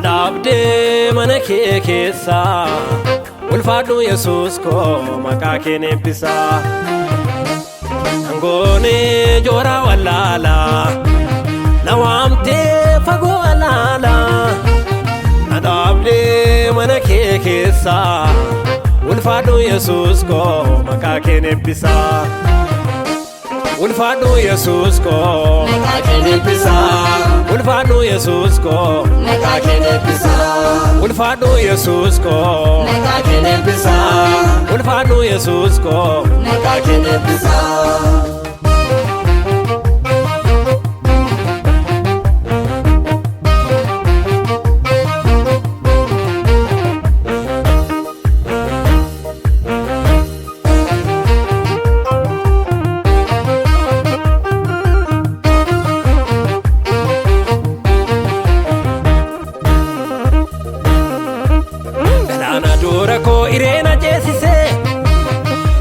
Nadabde mana kee keessa ulfaadhu Yesuus koo maqaa kee eebbisa. Angoone joora walaala na waamtee fagoo alaala. Nadabde mana kee keessa ulfaadhu Yesuus koo maqaa kee eebbisa. Ulfaadhu Yesuus koo maqaa kee eebbisa. Ulfaadhu Yesuus koo maqaa kee eebbisa. Ulfaadhu Yesuus koo maqaa kee eebbisa. Ulfaadhu Yesuus koo maqaa kee eebbisa. Ko ireena jeesise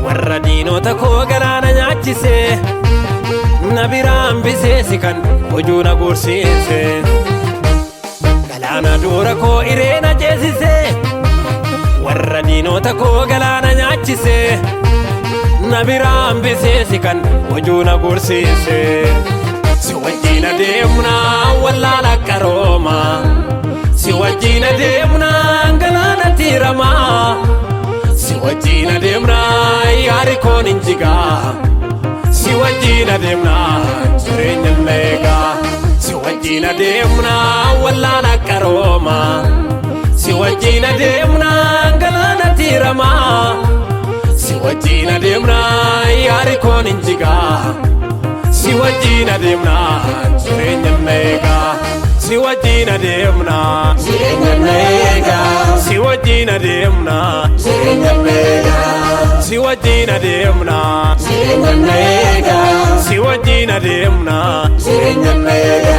warra diinota koo galaana nyaachise na biraan biseesi kan hojuu na gorsiise. Galaana dura koo ireena jeesise warra diinota koo galaana nyaachise na biraan biseesi kan hojuu na gorsiise. Si wajjin adeemna wallaala qarooma, si wajjin adeemna galaana tiirama. Si wajjin adeemna yaari koon injiga, si wajjin adeemna jireenya meega. Si wajjin adeemna wallaala qarooma, si wajjin adeemna galaana tiirama. Si wajjin adeemna yaari koon injiga, si wajjin adeemna jireenya meega. Si wajjin adeemna jireenya meega. Si wajjin adeemna jireenya meega. Si wajjin adeemna jireenya meega. Si wajjin adeemna jireenya meega.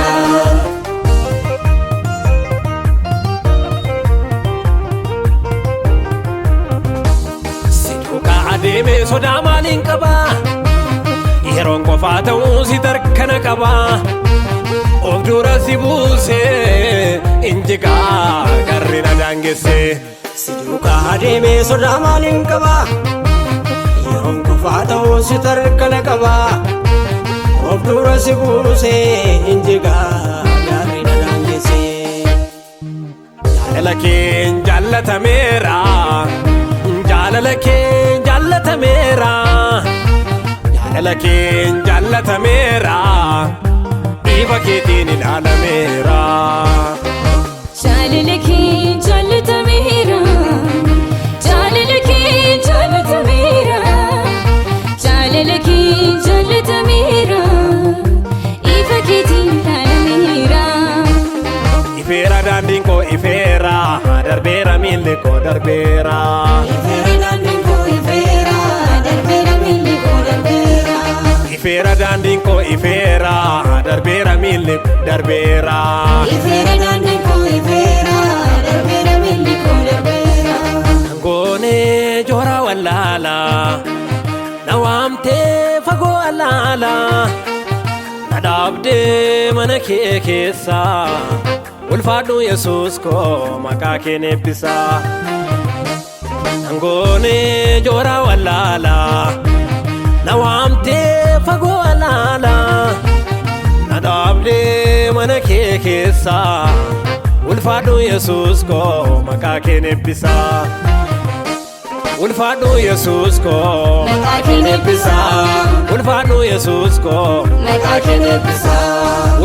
Si duukaa adeemee sodaa maaliin qaba? Yeroon qofaa ta'uu si tarkana qaba. Of dura si buusee injigaa garri na daangesse. Si duukaa adeemee sodaa maaliin qaba? Yeroon qofaa ta'uu si tarkana qaba. Of dura si buusee injigaa garri na daangesse. Jaalala keen jaallatameera, jaalala keen jaallatameera, jaalala keen jaallatameera. Ifa keetiin ilaalameera. Jaalala kee jaallatameera, jaalala kee jaallatameera, jaalala kee jaallatameera. Ifa keetiin ilaalameera. Ifeera daandiin koo ifeera, darbeera miilli koo darbeera. Ifeera daandiin koo ifeera, darbeera miilli koo darbeera. Ifeera daandiin koo ifeera, darbeera miilli darbeera. Ifeera daandiin koo ifeera, darbeera miilli koo darbeera. Angoone joora walaala na waamtee fagoo alaala. Nadabde mana kee keessa ulfaadhu Yesuus koo maqaa kee eebbisa. Angoone joora walaala na waamtee fagoo alaala. Nadabde mana kee keessa ulfaadhu Yesuus koo maqaa kee eebbisa. Ulfaadhu Yesuus koo maqaa kee eebbisa. Ulfaadhu Yesuus koo maqaa kee eebbisa.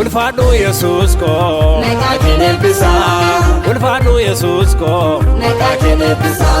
Ulfaadhu Yesuus koo maqaa kee eebbisa. Ulfaadhu Yesuus koo maqaa kee eebbisa.